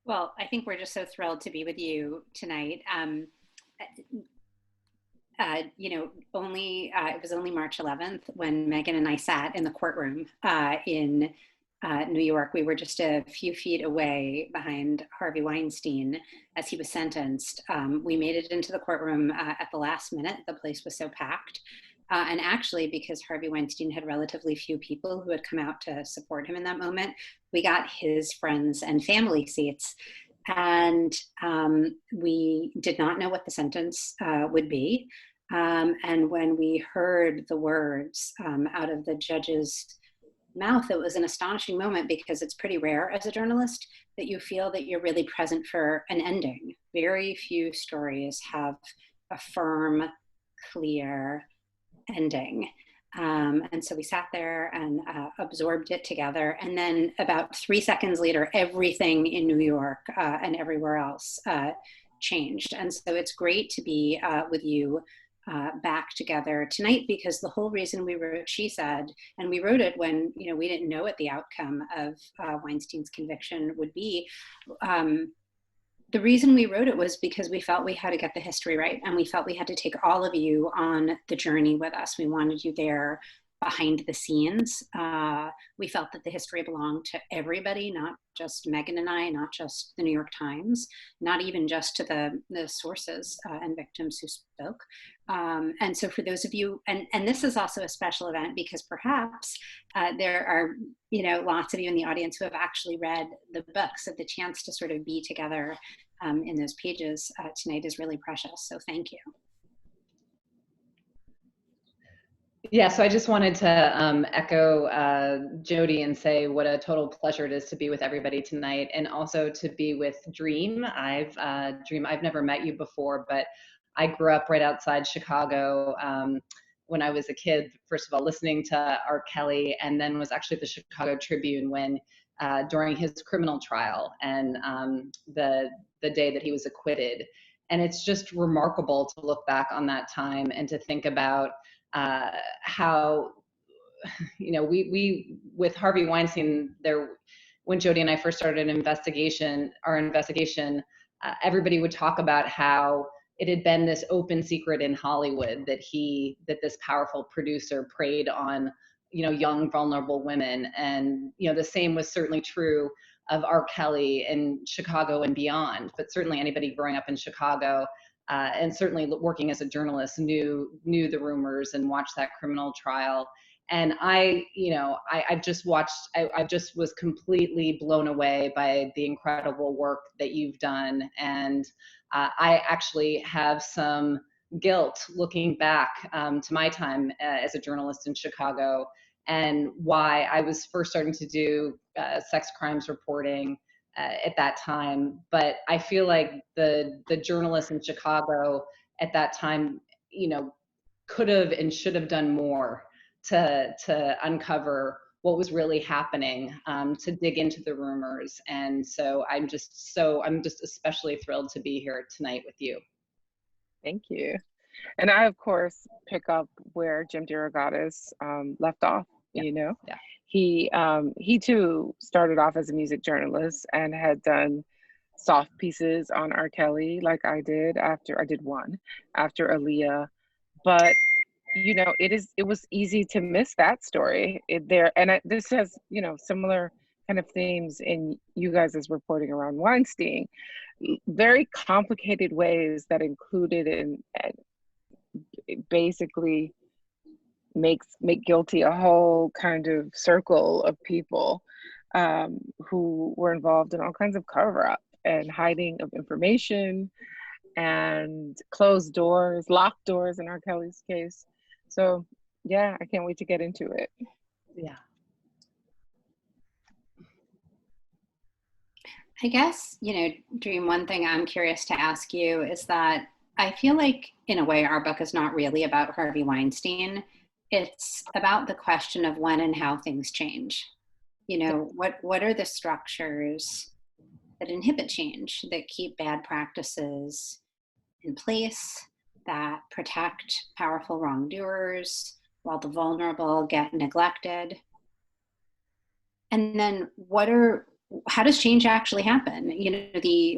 Well, I think we're just so thrilled to be with you tonight. It was only March 11th when Megan and I sat in the courtroom in New York. We were just a few feet away behind Harvey Weinstein as he was sentenced. We made it into the courtroom at the last minute. The place was so packed. And actually, because Harvey Weinstein had relatively few people who had come out to support him in that moment, we got his friends and family seats. And we did not know what the sentence would be. And when we heard the words out of the judge's mouth, it was an astonishing moment because it's pretty rare as a journalist that you feel that you're really present for an ending. Very few stories have a firm, clear ending. And so we sat there and absorbed it together. And then about 3 seconds later, everything in New York and everywhere else changed. And so it's great to be with you back together tonight, because the whole reason we wrote She Said, and we wrote it when we didn't know what the outcome of Weinstein's conviction would be. The reason we wrote it was because we felt we had to get the history right, and we felt we had to take all of you on the journey with us. We wanted you there behind the scenes. We felt that the history belonged to everybody, not just Megan and I, not just the New York Times, not even just to the sources and victims who spoke. And so for those of you, and this is also a special event because perhaps there are lots of you in the audience who have actually read the book, so the chance to sort of be together in those pages tonight is really precious. So thank you. Yeah, so I just wanted to echo Jodi and say what a total pleasure it is to be with everybody tonight, and also to be with Dream. I've never met you before, but I grew up right outside Chicago when I was a kid. First of all, listening to R. Kelly, and then was actually at the Chicago Tribune when during his criminal trial and the day that he was acquitted. And it's just remarkable to look back on that time and to think about how we with Harvey Weinstein there, when Jodi and I first started our investigation, everybody would talk about how it had been this open secret in Hollywood that this powerful producer preyed on young vulnerable women, and the same was certainly true of R. Kelly in Chicago and beyond, but certainly anybody growing up in Chicago and certainly working as a journalist knew the rumors and watched that criminal trial. And I just was completely blown away by the incredible work that you've done. And I actually have some guilt looking back to my time as a journalist in Chicago and why I was first starting to do sex crimes reporting at that time. But I feel like the journalists in Chicago at that time, could have and should have done more to uncover what was really happening, to dig into the rumors. And so I'm just especially thrilled to be here tonight with you. Thank you. And I, of course, pick up where Jim DeRogatis left off. Yeah. He too started off as a music journalist and had done soft pieces on R. Kelly, like I did after Aaliyah. But it was easy to miss that story this has similar kind of themes in you guys' reporting around Weinstein, very complicated ways that included and basically make guilty a whole kind of circle of people who were involved in all kinds of cover-up and hiding of information and closed doors, locked doors in R. Kelly's case. So yeah, I can't wait to get into it. Yeah. I guess, Dream, one thing I'm curious to ask you is that I feel like, in a way, our book is not really about Harvey Weinstein. It's about the question of when and how things change. What are the structures that inhibit change, that keep bad practices in place, that protect powerful wrongdoers while the vulnerable get neglected? And then what are how does change actually happen?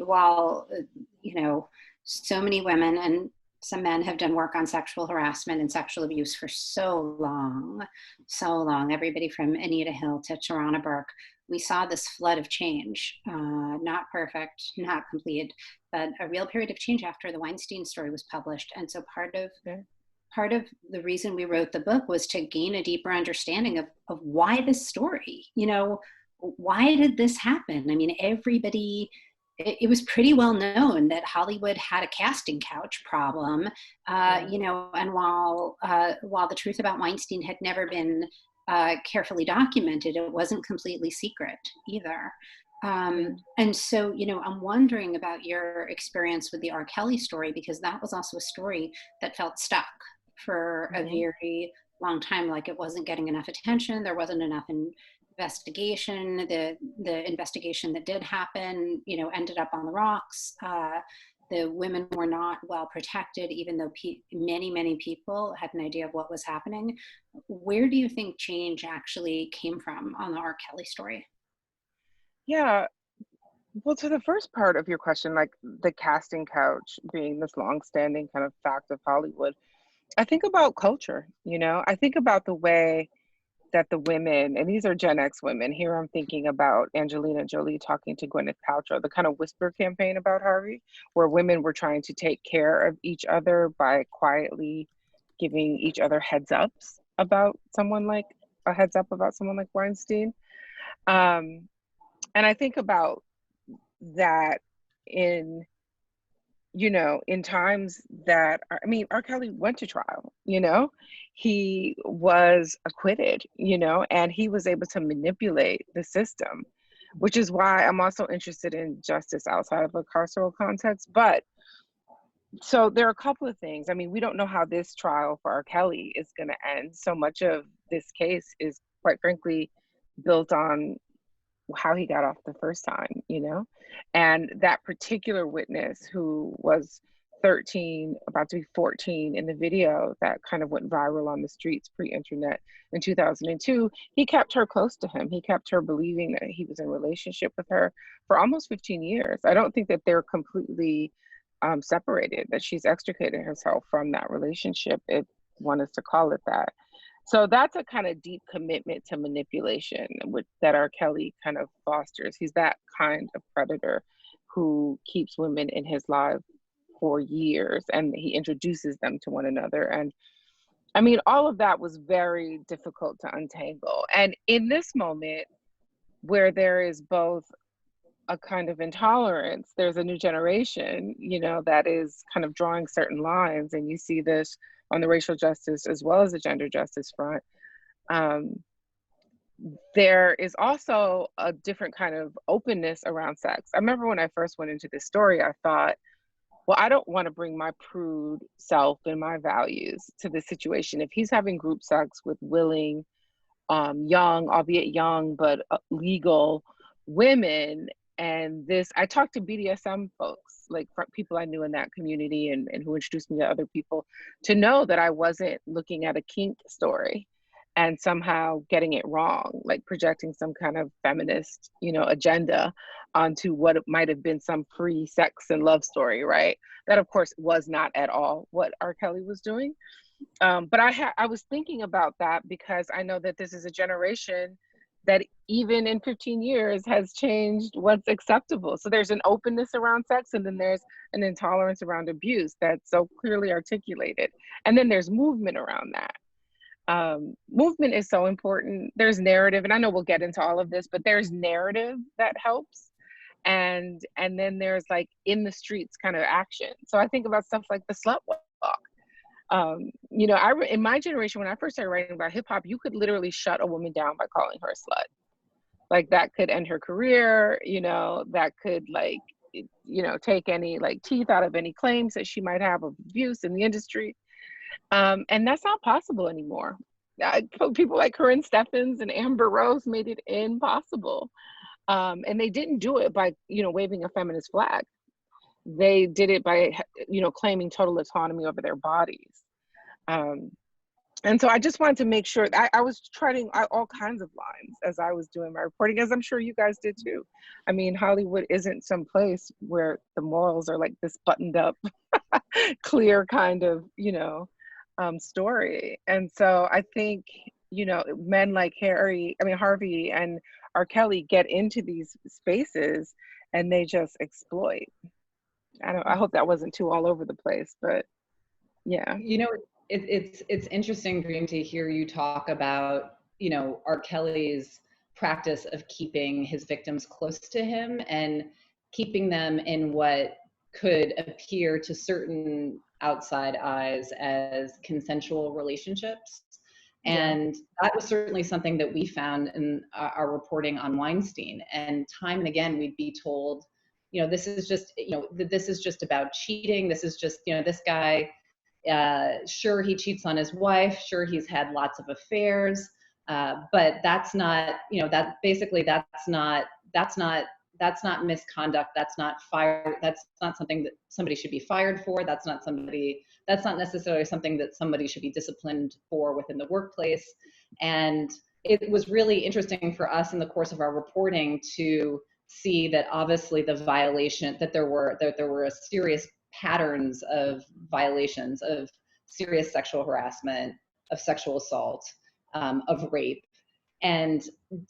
While so many women and some men have done work on sexual harassment and sexual abuse for so long, everybody from Anita Hill to Tarana Burke, we saw this flood of change, not perfect, not complete, but a real period of change after the Weinstein story was published. And so part of the reason we wrote the book was to gain a deeper understanding of why this story, why did this happen? I mean, it was pretty well known that Hollywood had a casting couch problem, and while the truth about Weinstein had never been carefully documented, it wasn't completely secret either. And so, I'm wondering about your experience with the R. Kelly story, because that was also a story that felt stuck for a very long time, like it wasn't getting enough attention. There wasn't enough investigation. The investigation that did happen, ended up on the rocks. The women were not well protected, even though many people had an idea of what was happening. Where do you think change actually came from on the R. Kelly story? Yeah, well, to the first part of your question, like the casting couch being this long-standing kind of fact of Hollywood, I think about culture, I think about the way that the women, and these are Gen X women, here I'm thinking about Angelina Jolie talking to Gwyneth Paltrow, the kind of whisper campaign about Harvey, where women were trying to take care of each other by quietly giving each other heads up about someone like Weinstein. And I think about that in times that, R. Kelly went to trial, he was acquitted, and he was able to manipulate the system, which is why I'm also interested in justice outside of a carceral context. But so there are a couple of things. We don't know how this trial for R. Kelly is going to end. So much of this case is, quite frankly, built on how he got off the first time, and that particular witness who was 13, about to be 14 in the video that kind of went viral on the streets pre-internet in 2002, he kept her close to him. He kept her believing that he was in a relationship with her for almost 15 years. I don't think that they're completely separated, that she's extricated herself from that relationship, if one is to call it that. So that's a kind of deep commitment to manipulation that R. Kelly kind of fosters. He's that kind of predator who keeps women in his life for years, and he introduces them to one another. And all of that was very difficult to untangle. And in this moment where there is both a kind of intolerance, there's a new generation, that is kind of drawing certain lines, and you see this on the racial justice as well as the gender justice front. There is also a different kind of openness around sex. I remember when I first went into this story, I thought, well, I don't want to bring my prude self and my values to this situation. If he's having group sex with willing, young, albeit young, but legal women, and I talked to BDSM folks, like people I knew in that community and who introduced me to other people, to know that I wasn't looking at a kink story and somehow getting it wrong, like projecting some kind of feminist, agenda onto what it might have been some free sex and love story, right? That, of course, was not at all what R. Kelly was doing. But I was thinking about that because I know that this is a generation that even in 15 years has changed what's acceptable. So there's an openness around sex, and then there's an intolerance around abuse that's so clearly articulated. And then there's movement around that. Movement is so important. There's narrative, and I know we'll get into all of this, but there's narrative that helps. And then there's like in the streets kind of action. So I think about stuff like the slut walk. In my generation, when I first started writing about hip hop, you could literally shut a woman down by calling her a slut. Like that could end her career, that could take any teeth out of any claims that she might have of abuse in the industry. And that's not possible anymore. People like Corinne Steffens and Amber Rose made it impossible. And they didn't do it by, waving a feminist flag. They did it by, claiming total autonomy over their bodies. And so I just wanted to make sure I was trying all kinds of lines as I was doing my reporting, as I'm sure you guys did too. I mean, Hollywood isn't some place where the morals are like this buttoned up, clear kind of, story. And so I think, men like Harvey and R. Kelly get into these spaces and they just exploit. I hope that wasn't too all over the place, but yeah. It's interesting, Dream, to hear you talk about, R. Kelly's practice of keeping his victims close to him and keeping them in what could appear to certain outside eyes as consensual relationships. And that was certainly something that we found in our reporting on Weinstein. And time and again, we'd be told, this is just about cheating. This is just, this guy, sure, he cheats on his wife. Sure, he's had lots of affairs. But that's not, that's not misconduct. That's not fire. That's not something that somebody should be fired for. That's not necessarily something that somebody should be disciplined for within the workplace. And it was really interesting for us in the course of our reporting to see that obviously that there were a serious patterns of violations of serious sexual harassment, of sexual assault, of rape. And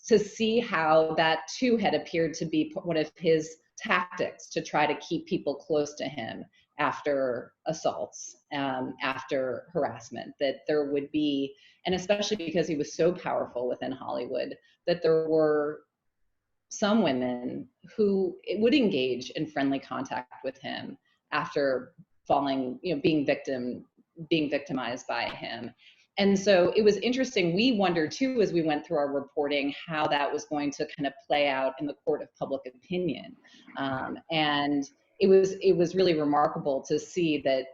to see how that too had appeared to be one of his tactics to try to keep people close to him after assaults, after harassment, that there would be, and especially because he was so powerful within Hollywood, that there were some women who would engage in friendly contact with him after being victimized by him. And so it was interesting. We wondered too, as we went through our reporting, how that was going to kind of play out in the court of public opinion. And it was really remarkable to see that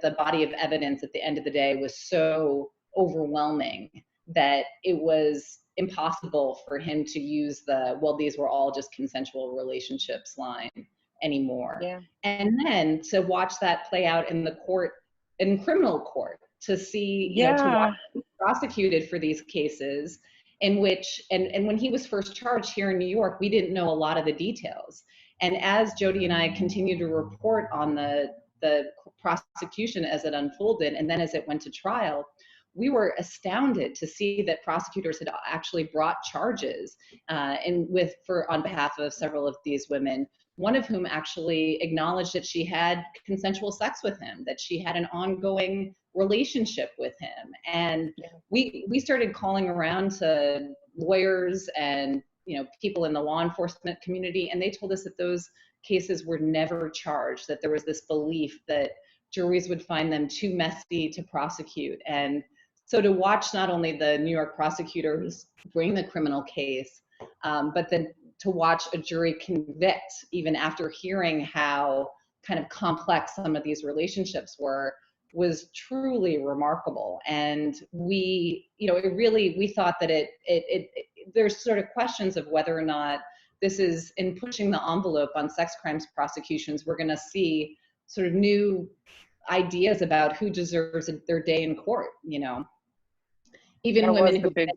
the body of evidence at the end of the day was so overwhelming that it was impossible for him to use these were all just consensual relationships line anymore. Yeah. And then to watch that play out in criminal court, to see, to watch him prosecuted for these cases in which, and when he was first charged here in New York, we didn't know a lot of the details. And as Jodi and I continued to report on the prosecution as it unfolded, and then as it went to trial, we were astounded to see that prosecutors had actually brought charges on behalf of several of these women, one of whom actually acknowledged that she had consensual sex with him, that she had an ongoing relationship with him. And we started calling around to lawyers and people in the law enforcement community, and they told us that those cases were never charged, that there was this belief that juries would find them too messy to prosecute. And so to watch not only the New York prosecutors bring the criminal case, but then to watch a jury convict, even after hearing how kind of complex some of these relationships were, was truly remarkable. And we thought that there's sort of questions of whether or not this is, in pushing the envelope on sex crimes prosecutions, we're going to see sort of new ideas about who deserves their day in court, even that women who have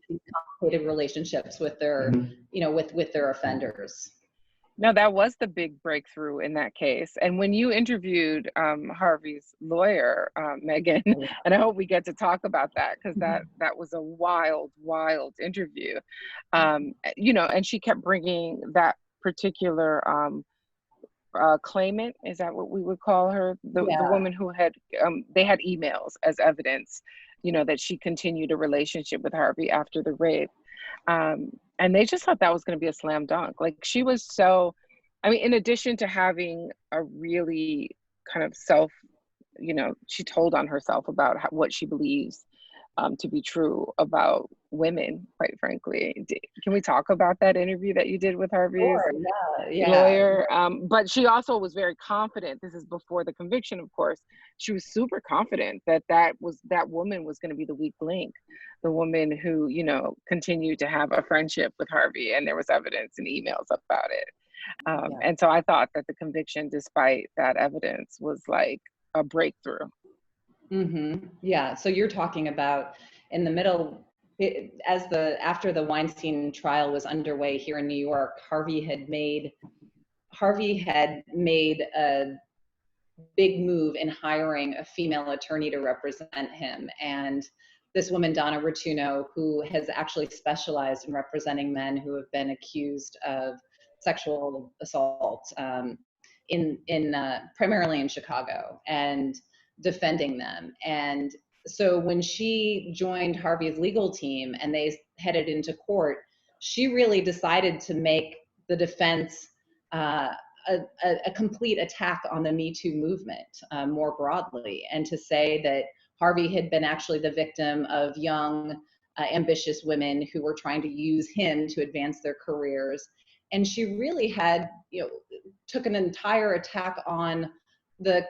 complicated relationships with their, with their offenders. No, that was the big breakthrough in that case. And when you interviewed Harvey's lawyer, Megan, and I hope we get to talk about that, because that was a wild, wild interview. And she kept bringing that particular claimant, is that what we would call her? The woman who had, they had emails as evidence, that she continued a relationship with Harvey after the rape. And they just thought that was going to be a slam dunk. Like, she was in addition to having a really kind of she told on herself about what she believes to be true about women, quite frankly. Can we talk about that interview that you did with Harvey's lawyer? But she also was very confident. This is before the conviction, of course. She was super confident that woman was going to be the weak link, the woman who, continued to have a friendship with Harvey, and there was evidence and emails about it. And so I thought that the conviction, despite that evidence, was like a breakthrough. Mm-hmm. Yeah. So you're talking about, in the middle, after the Weinstein trial was underway here in New York, Harvey had made a big move in hiring a female attorney to represent him. And this woman, Donna Rotuno, who has actually specialized in representing men who have been accused of sexual assault primarily in Chicago, and defending them. And so when she joined Harvey's legal team and they headed into court, she really decided to make the defense a complete attack on the Me Too movement more broadly, and to say that Harvey had been actually the victim of young, ambitious women who were trying to use him to advance their careers. And she really had, took an entire attack on the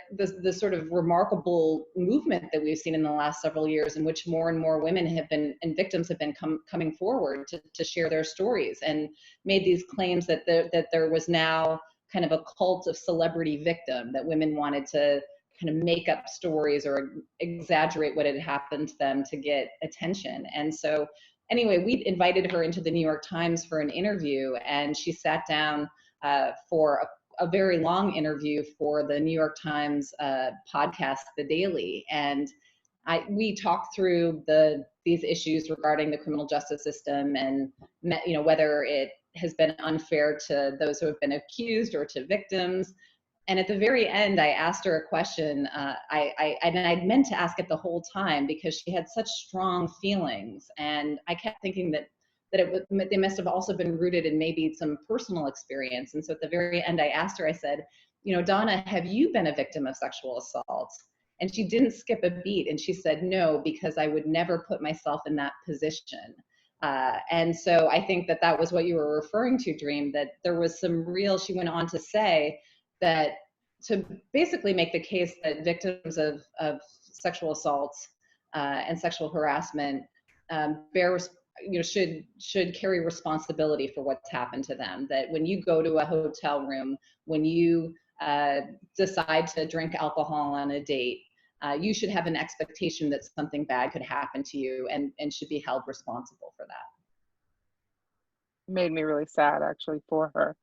sort of remarkable movement that we've seen in the last several years, in which more and more women have been, and victims have been coming forward to share their stories, and made these claims that there was now kind of a cult of celebrity victim, that women wanted to kind of make up stories or exaggerate what had happened to them to get attention. And so anyway, we invited her into the New York Times for an interview, and she sat down for a very long interview for the New York Times podcast, The Daily. And we talked through these issues regarding the criminal justice system, and whether it has been unfair to those who have been accused or to victims. And at the very end, I asked her a question. I'd meant to ask it the whole time, because she had such strong feelings, and I kept thinking that they must have also been rooted in maybe some personal experience. And so at the very end, I asked her, I said, Donna, have you been a victim of sexual assault? And she didn't skip a beat, and she said, no, because I would never put myself in that position. And so I think that was what you were referring to, Dream, that there was she went on to say that, to basically make the case that victims of sexual assaults and sexual harassment should carry responsibility for what's happened to them. That when you go to a hotel room, when you decide to drink alcohol on a date, you should have an expectation that something bad could happen to you, and should be held responsible for that. Made me really sad, actually, for her.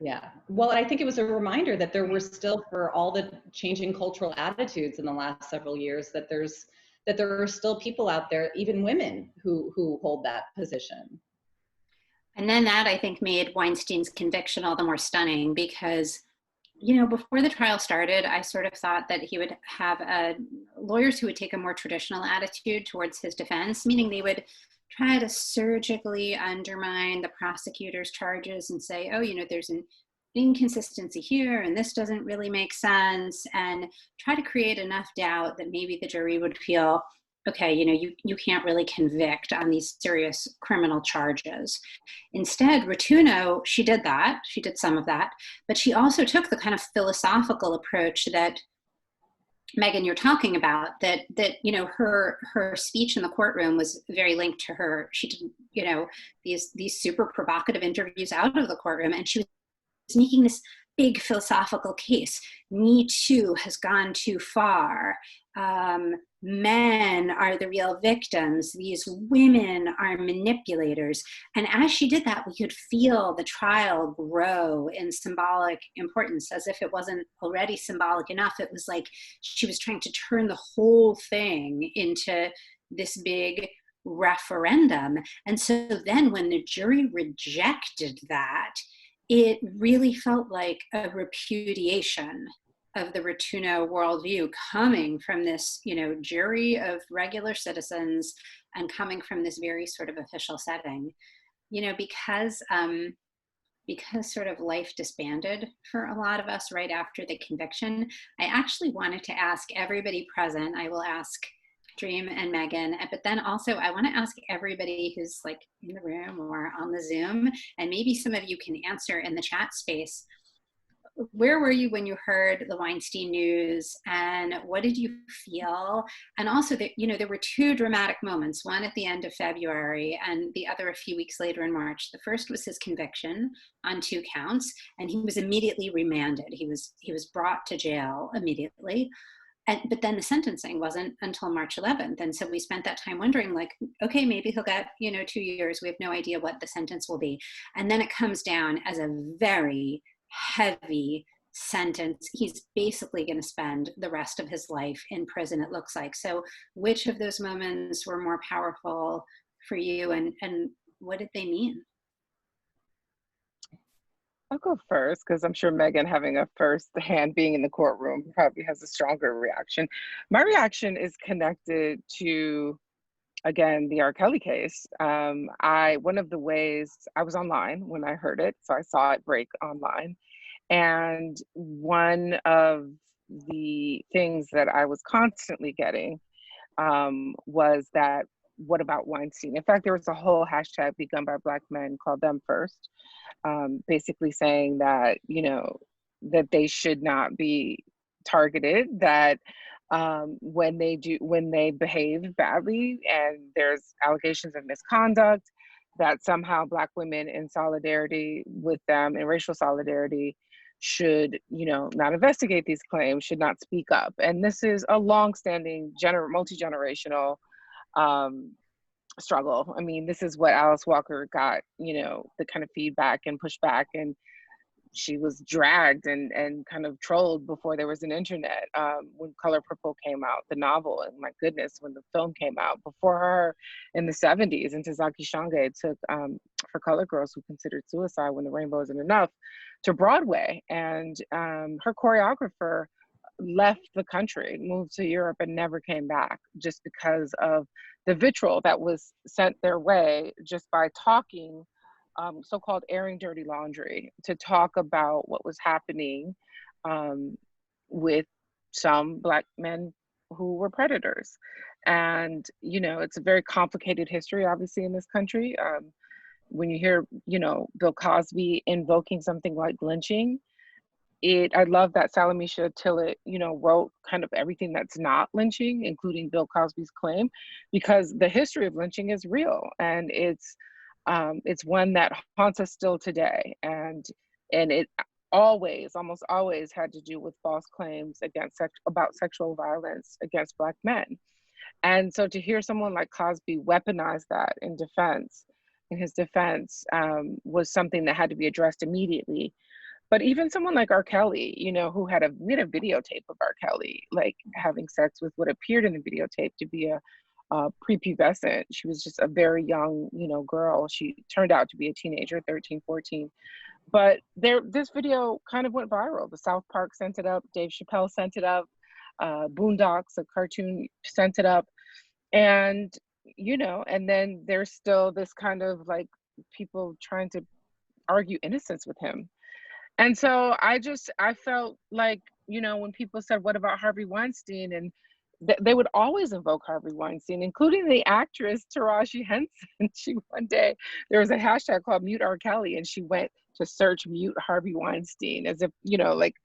Yeah. Well, I think it was a reminder that there were still, for all the changing cultural attitudes in the last several years, that there are still people out there, even women, who hold that position. And then that, I think, made Weinstein's conviction all the more stunning, because before the trial started, I sort of thought that he would have lawyers who would take a more traditional attitude towards his defense, meaning they would try to surgically undermine the prosecutor's charges and say, oh, there's an inconsistency here, and this doesn't really make sense, and try to create enough doubt that maybe the jury would feel, okay, you can't really convict on these serious criminal charges. Instead, Rotuno, she did some of that, but she also took the kind of philosophical approach that, Megan, you're talking about, that her speech in the courtroom was very linked to her. She did, these super provocative interviews out of the courtroom, and she was making this big philosophical case. Me Too has gone too far. Men are the real victims. These women are manipulators. And as she did that, we could feel the trial grow in symbolic importance, as if it wasn't already symbolic enough. It was like she was trying to turn the whole thing into this big referendum. And so then when the jury rejected that, it really felt like a repudiation of the Rotuno worldview, coming from this, jury of regular citizens, and coming from this very sort of official setting, because sort of life disbanded for a lot of us right after the conviction. I actually wanted to ask everybody present. I will ask Dream and Megan, but then also I want to ask everybody who's like in the room or on the Zoom, and maybe some of you can answer in the chat space. Where were you when you heard the Weinstein news, and what did you feel? And also that, there were two dramatic moments, one at the end of February and the other a few weeks later in March. The first was his conviction on 2 counts, and he was immediately remanded. He was brought to jail immediately. but then the sentencing wasn't until March 11th. And so we spent that time wondering, like, okay, maybe he'll get, 2 years. We have no idea what the sentence will be. And then it comes down as a very heavy sentence. He's basically going to spend the rest of his life in prison, it looks like. So which of those moments were more powerful for you, and what did they mean? I'll go first because I'm sure Megan, having a first hand being in the courtroom, probably has a stronger reaction. My reaction is connected to, again, the R. Kelly case. One of the ways I was online when I heard it, so I saw it break online. And one of the things that I was constantly getting was that, what about Weinstein? In fact, there was a whole hashtag begun by Black men called Them First, basically saying that, that they should not be targeted, that when they behave badly and there's allegations of misconduct, that somehow Black women in solidarity with them, in racial solidarity, should, not investigate these claims, should not speak up. And this is a longstanding, multi-generational struggle. I mean, this is what Alice Walker got, the kind of feedback and pushback, and she was dragged and kind of trolled before there was an internet. When Color Purple came out, the novel, and my goodness, when the film came out, before her in the 70s, and Tazaki Shange took For Color Girls Who Considered Suicide When the Rainbow Isn't Enough to Broadway. And her choreographer left the country, moved to Europe, and never came back, just because of the vitriol that was sent their way just by talking, so-called airing dirty laundry, to talk about what was happening with some Black men who were predators. And, it's a very complicated history, obviously, in this country. When you hear, Bill Cosby invoking something like lynching, I love that Salamisha Tillett, wrote kind of everything that's not lynching, including Bill Cosby's claim, because the history of lynching is real, and it's one that haunts us still today, and it almost always had to do with false claims about sexual violence against Black men. And so to hear someone like Cosby weaponize that in his defense, was something that had to be addressed immediately. But even someone like R. Kelly, who we had a videotape of R. Kelly, like, having sex with what appeared in the videotape to be a prepubescent. She was just a very young, girl. She turned out to be a teenager, 13, 14. But this video kind of went viral. The South Park sent it up. Dave Chappelle sent it up. Boondocks, a cartoon, sent it up. And, and then there's still this kind of like people trying to argue innocence with him. And so I felt like, when people said, what about Harvey Weinstein? And they would always invoke Harvey Weinstein, including the actress Taraji Henson. One day, there was a hashtag called Mute R. Kelly, and she went to search Mute Harvey Weinstein, as if, like,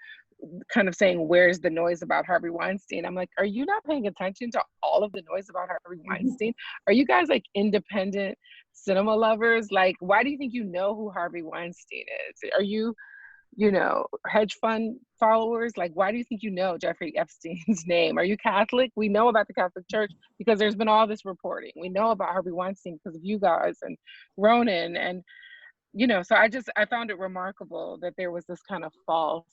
kind of saying, where's the noise about Harvey Weinstein? I'm like, are you not paying attention to all of the noise about Harvey Weinstein? Are you guys like independent cinema lovers? Like, why do you think you know who Harvey Weinstein is? Are you hedge fund followers? Like, why do you think you know Jeffrey Epstein's name? Are you Catholic? We know about the Catholic Church because there's been all this reporting. We know about Harvey Weinstein because of you guys and Ronan. And, so I found it remarkable that there was this kind of false,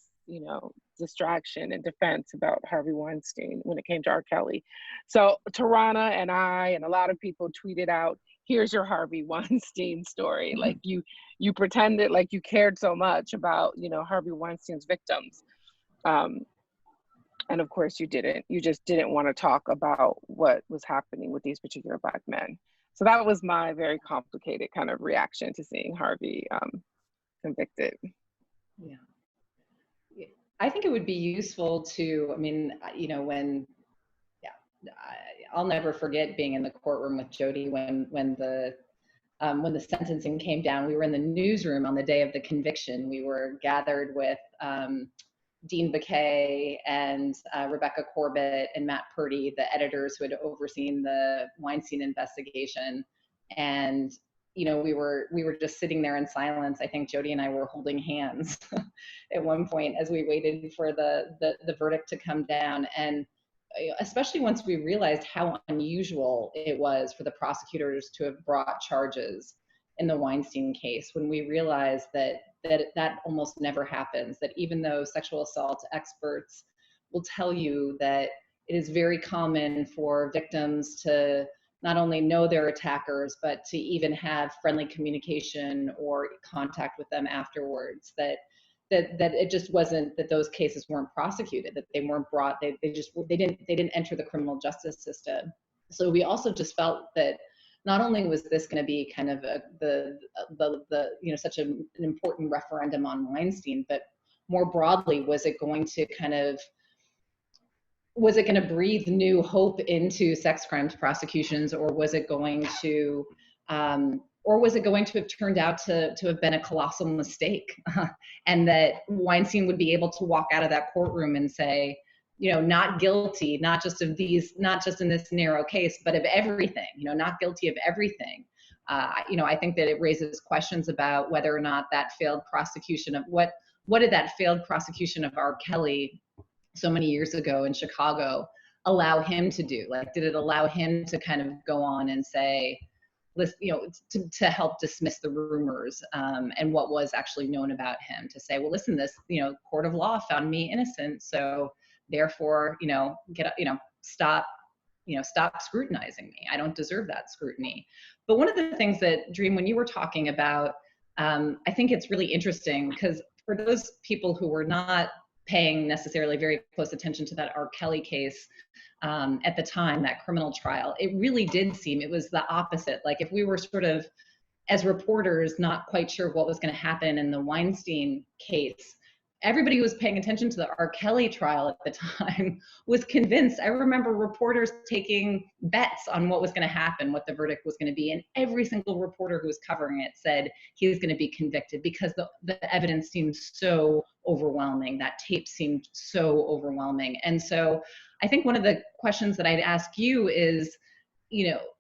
distraction and defense about Harvey Weinstein when it came to R. Kelly. So Tarana and I and a lot of people tweeted out, here's your Harvey Weinstein story. Mm-hmm. Like, you pretended like you cared so much about, Harvey Weinstein's victims. And of course you didn't. You just didn't want to talk about what was happening with these particular Black men. So that was my very complicated kind of reaction to seeing Harvey convicted. Yeah. I think it would be useful to, I'll never forget being in the courtroom with Jodi when the sentencing came down. We were in the newsroom on the day of the conviction. We were gathered with Dean Baquet and Rebecca Corbett and Matt Purdy, the editors who had overseen the Weinstein investigation. And we were just sitting there in silence. I think Jodi and I were holding hands at one point as we waited for the verdict to come down. And especially once we realized how unusual it was for the prosecutors to have brought charges in the Weinstein case, when we realized that almost never happens, that even though sexual assault experts will tell you that it is very common for victims to not only know their attackers, but to even have friendly communication or contact with them afterwards, that it just wasn't, that those cases weren't prosecuted, that they weren't brought, they didn't enter the criminal justice system. So we also just felt that not only was this going to be kind of the such an important referendum on Weinstein, but more broadly, was it going to breathe new hope into sex crimes prosecutions, or was it going to have turned out to have been a colossal mistake, and that Weinstein would be able to walk out of that courtroom and say, not guilty, not just in this narrow case, but of everything, not guilty of everything. I think that it raises questions about whether or not that failed prosecution of what did that failed prosecution of R. Kelly so many years ago in Chicago allow him to do? Like, did it allow him to kind of go on and say, to help dismiss the rumors and what was actually known about him, to say, well, listen, this, court of law found me innocent, so therefore, stop scrutinizing me. I don't deserve that scrutiny. But one of the things that, Dream, when you were talking about, I think it's really interesting, because for those people who were not paying necessarily very close attention to that R. Kelly case at the time, that criminal trial, it really did seem, it was the opposite. Like, if we were sort of, as reporters, not quite sure what was going to happen in the Weinstein case, everybody who was paying attention to the R. Kelly trial at the time was convinced. I remember reporters taking bets on what was going to happen, what the verdict was going to be. And every single reporter who was covering it said he was going to be convicted, because the evidence seemed so overwhelming. That tape seemed so overwhelming. And so I think one of the questions that I'd ask you is,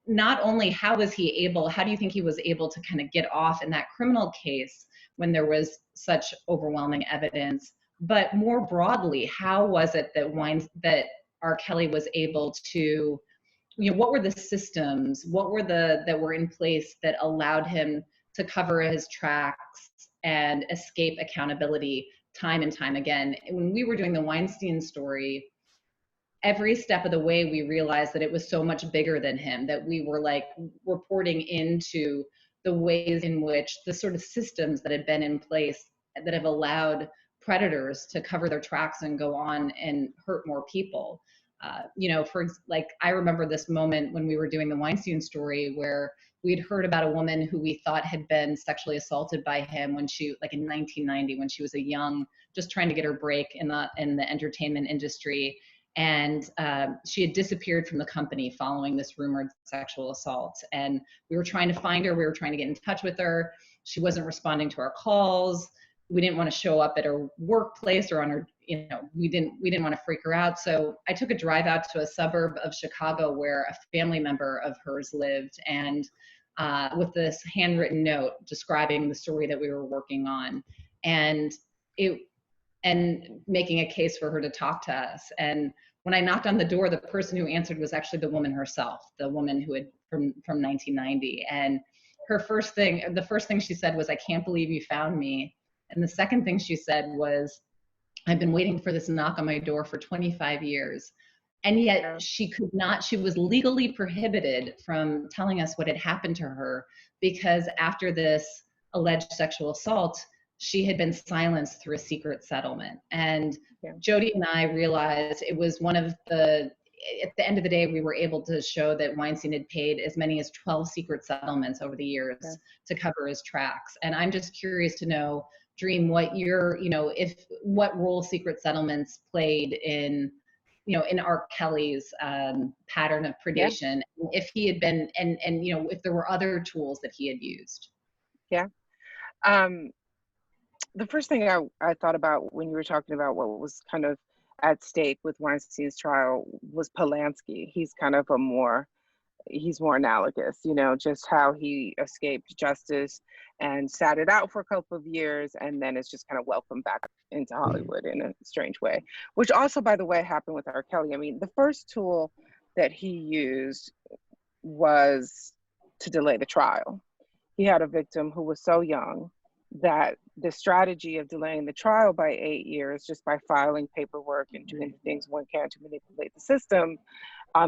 not only how do you think he was able to kind of get off in that criminal case when there was such overwhelming evidence, but more broadly, how was it that R. Kelly was able to, what were the systems, that were in place that allowed him to cover his tracks and escape accountability time and time again? When we were doing the Weinstein story, every step of the way, we realized that it was so much bigger than him, that we were like reporting into the ways in which the sort of systems that had been in place that have allowed predators to cover their tracks and go on and hurt more people. I remember this moment when we were doing the Weinstein story, where we'd heard about a woman who we thought had been sexually assaulted by him when she, like in 1990, when she was just trying to get her break in the entertainment industry. And she had disappeared from the company following this rumored sexual assault. And we were trying to find her. We were trying to get in touch with her. She wasn't responding to our calls. We didn't want to show up at her workplace or on her, we didn't want to freak her out. So I took a drive out to a suburb of Chicago where a family member of hers lived, and with this handwritten note describing the story that we were working on, and making a case for her to talk to us. And when I knocked on the door, the person who answered was actually the woman herself, the woman who had from 1990. And the first thing she said was, "I can't believe you found me." And the second thing she said was, "I've been waiting for this knock on my door for 25 years. And yet she was legally prohibited from telling us what had happened to her, because after this alleged sexual assault, she had been silenced through a secret settlement. And Jodi and I realized it was at the end of the day, we were able to show that Weinstein had paid as many as 12 secret settlements over the years to cover his tracks. And I'm just curious to know, Dream, what what role secret settlements played in R. Kelly's pattern of predation, if he had been, and if there were other tools that he had used. Yeah. The first thing I thought about when you were talking about what was kind of at stake with Weinstein's trial was Polanski. He's kind of a more he's more analogous, you know, just how he escaped justice and sat it out for a couple of years, and then it's just kind of welcomed back into Hollywood in a strange way, which also, by the way, happened with R. Kelly. I mean, the first tool that he used was to delay the trial. He had a victim who was so young that the strategy of delaying the trial by 8 years, just by filing paperwork and doing the things one can to manipulate the system,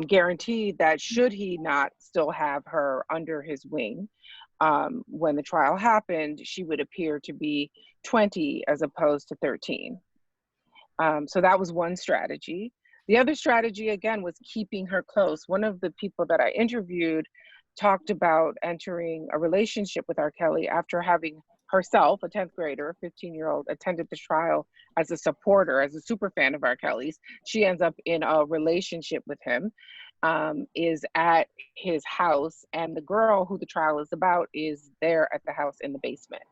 guaranteed that should he not still have her under his wing, when the trial happened, she would appear to be 20 as opposed to 13. So that was one strategy. The other strategy, again, was keeping her close. One of the people that I interviewed talked about entering a relationship with R. Kelly after having herself, a 10th grader, a 15-year-old, attended the trial as a supporter, as a super fan of R. Kelly's. She ends up in a relationship with him, is at his house, and the girl who the trial is about is there at the house in the basement.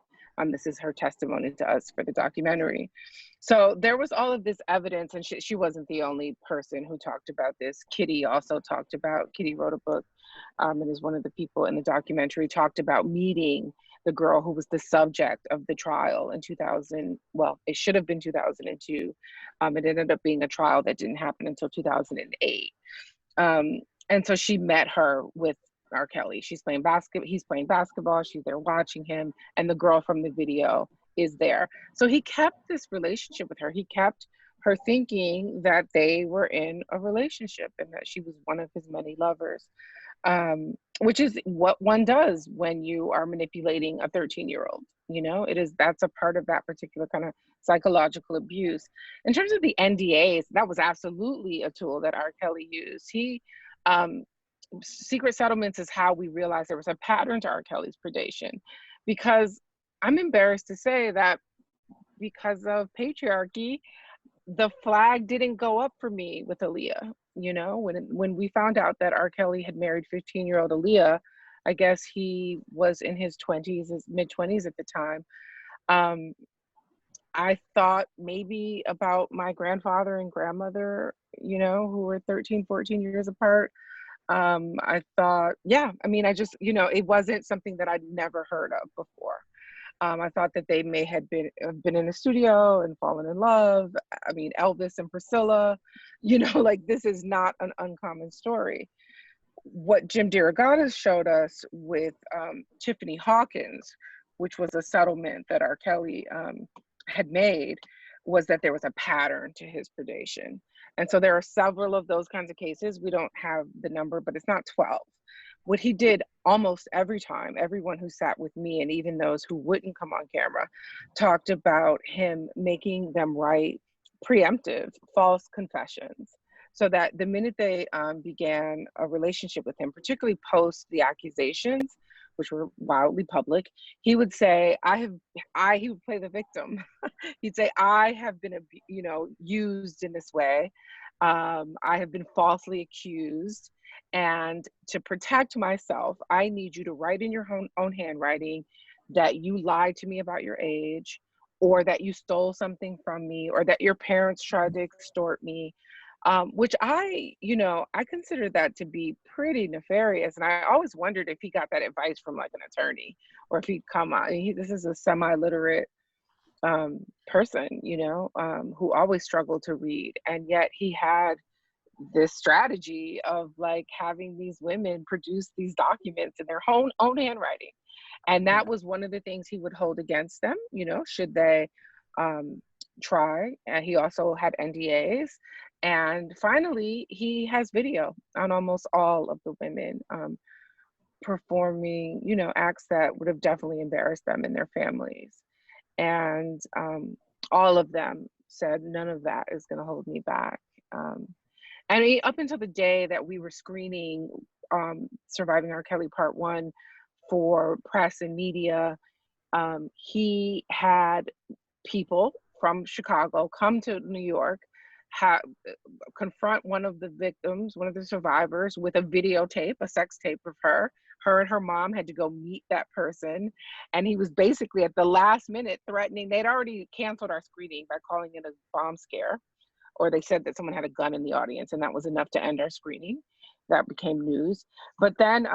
This is her testimony to us for the documentary. So there was all of this evidence, and she wasn't the only person who talked about this. Kitty also talked about, Kitty wrote a book, and is one of the people in the documentary, talked about meeting the girl who was the subject of the trial in 2000. Well, it should have been 2002. It ended up being a trial that didn't happen until 2008. And so she met her with R. Kelly. He's playing basketball, she's there watching him, and the girl from the video is there. So he kept this relationship with her. He kept her thinking that they were in a relationship and that she was one of his many lovers, which is what one does when you are manipulating a 13-year-old. You know, that's a part of that particular kind of psychological abuse. In terms of the NDAs, that was absolutely a tool that R. Kelly used. Secret settlements is how we realized there was a pattern to R. Kelly's predation, because I'm embarrassed to say that because of patriarchy, the flag didn't go up for me with Aaliyah. You know, when we found out that R. Kelly had married 15-year-old Aaliyah, I guess he was in his 20s, his mid-20s at the time. I thought maybe about my grandfather and grandmother, you know, who were 13, 14 years apart. I thought, I just, it wasn't something that I'd never heard of before. I thought that they may have been in a studio and fallen in love. I mean, Elvis and Priscilla, like this is not an uncommon story. What Jim DeRogatis showed us with Tiffany Hawkins, which was a settlement that R. Kelly had made, was that there was a pattern to his predation. And so there are several of those kinds of cases. We don't have the number, but it's not 12. What he did almost every time, everyone who sat with me, and even those who wouldn't come on camera, talked about him making them write preemptive false confessions, so that the minute they began a relationship with him, particularly post the accusations, which were wildly public, he would say, he would play the victim. He'd say, I have been, used in this way. I have been falsely accused. And to protect myself, I need you to write in your own handwriting that you lied to me about your age, or that you stole something from me, or that your parents tried to extort me. Which I consider that to be pretty nefarious. And I always wondered if he got that advice from like an attorney, or if he'd come out. This is a semi-literate person, who always struggled to read. And yet he had this strategy of like having these women produce these documents in their own handwriting. And that was one of the things he would hold against them, should they try. And he also had NDAs. And finally, he has video on almost all of the women performing, acts that would have definitely embarrassed them and their families. And all of them said, none of that is going to hold me back. And up until the day that we were screening Surviving R. Kelly Part 1 for press and media, he had people from Chicago come to New York, confront one of the victims, one of the survivors, with a videotape, a sex tape of her. Her and her mom had to go meet that person. And he was basically at the last minute threatening. They'd already canceled our screening by calling it a bomb scare, or they said that someone had a gun in the audience, and that was enough to end our screening. that became news. But then,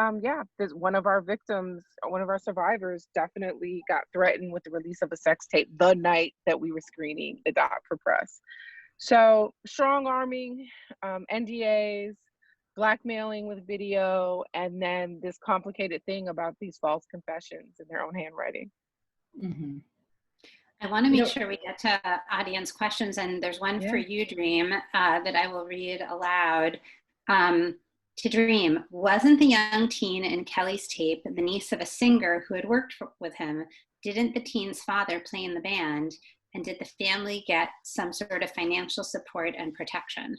one of our victims, one of our survivors, definitely got threatened with the release of a sex tape the night that we were screening the doc for press. So strong arming, NDAs, blackmailing with video, and then this complicated thing about these false confessions in their own handwriting. Mm-hmm. I want to make sure we get to audience questions, and there's one for you, Dream, that I will read aloud. To Dream, wasn't the young teen in Kelly's tape the niece of a singer who had worked with him? Didn't the teen's father play in the band? And did the family get some sort of financial support and protection?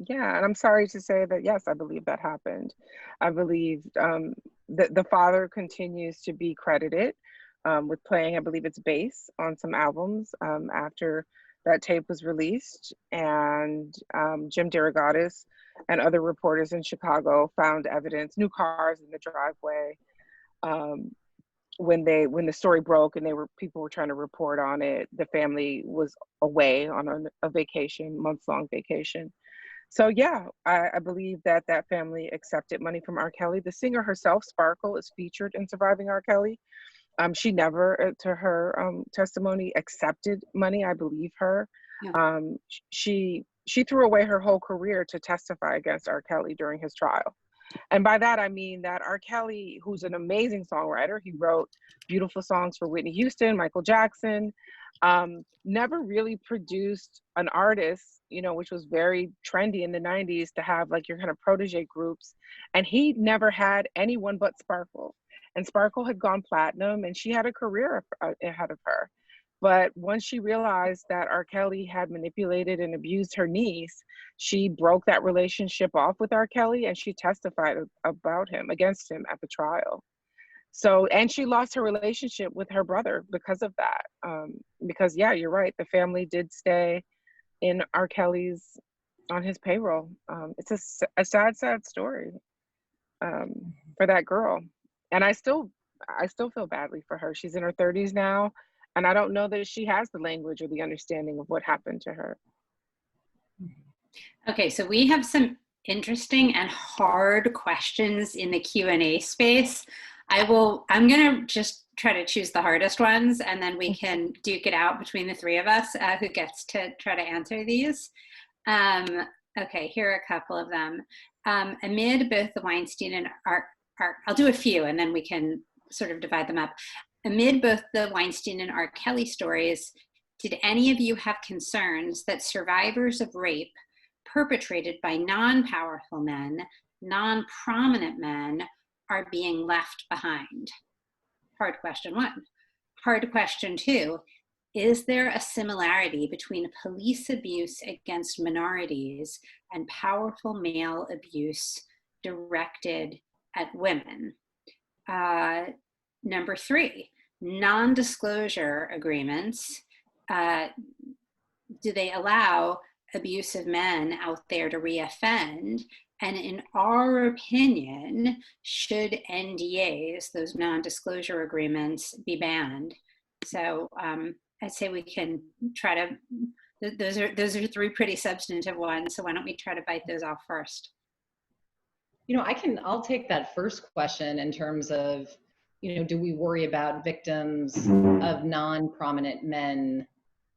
Yeah, and I'm sorry to say that, yes, I believe that happened. I believe the father continues to be credited with playing, I believe it's bass on some albums after that tape was released. And Jim DeRogatis and other reporters in Chicago found evidence, new cars in the driveway. When the story broke and people were trying to report on it, the family was away on a vacation, months-long vacation. So yeah, I believe that family accepted money from R. Kelly. The singer herself, Sparkle, is featured in Surviving R. Kelly. She never, to her testimony, accepted money. I believe her. Yeah. She threw away her whole career to testify against R. Kelly during his trial. And by that, I mean that R. Kelly, who's an amazing songwriter, he wrote beautiful songs for Whitney Houston, Michael Jackson, never really produced an artist, which was very trendy in the 90s to have like your kind of protege groups. And he never had anyone but Sparkle. And Sparkle had gone platinum and she had a career ahead of her. But once she realized that R. Kelly had manipulated and abused her niece, she broke that relationship off with R. Kelly and she testified against him at the trial. So, and she lost her relationship with her brother because of that. Because yeah, you're right. The family did stay in R. Kelly's, on his payroll. It's a sad, sad story for that girl. And I still feel badly for her. She's in her 30s now. And I don't know that she has the language or the understanding of what happened to her. Okay, so we have some interesting and hard questions in the Q&A space. I'm gonna just try to choose the hardest ones and then we can duke it out between the three of us who gets to try to answer these. Okay, here are a couple of them. Amid both the Weinstein and I'll do a few and then we can sort of divide them up. Amid both the Weinstein and R. Kelly stories, did any of you have concerns that survivors of rape perpetrated by non-powerful men, non-prominent men, are being left behind? Hard question one. Hard question two, is there a similarity between police abuse against minorities and powerful male abuse directed at women? Number three, non-disclosure agreements. Do they allow abusive men out there to reoffend? And in our opinion, should NDAs, those non-disclosure agreements, be banned? So I'd say we can try to, those are three pretty substantive ones. So why don't we try to bite those off first? I'll take that first question in terms of, do we worry about victims of non-prominent men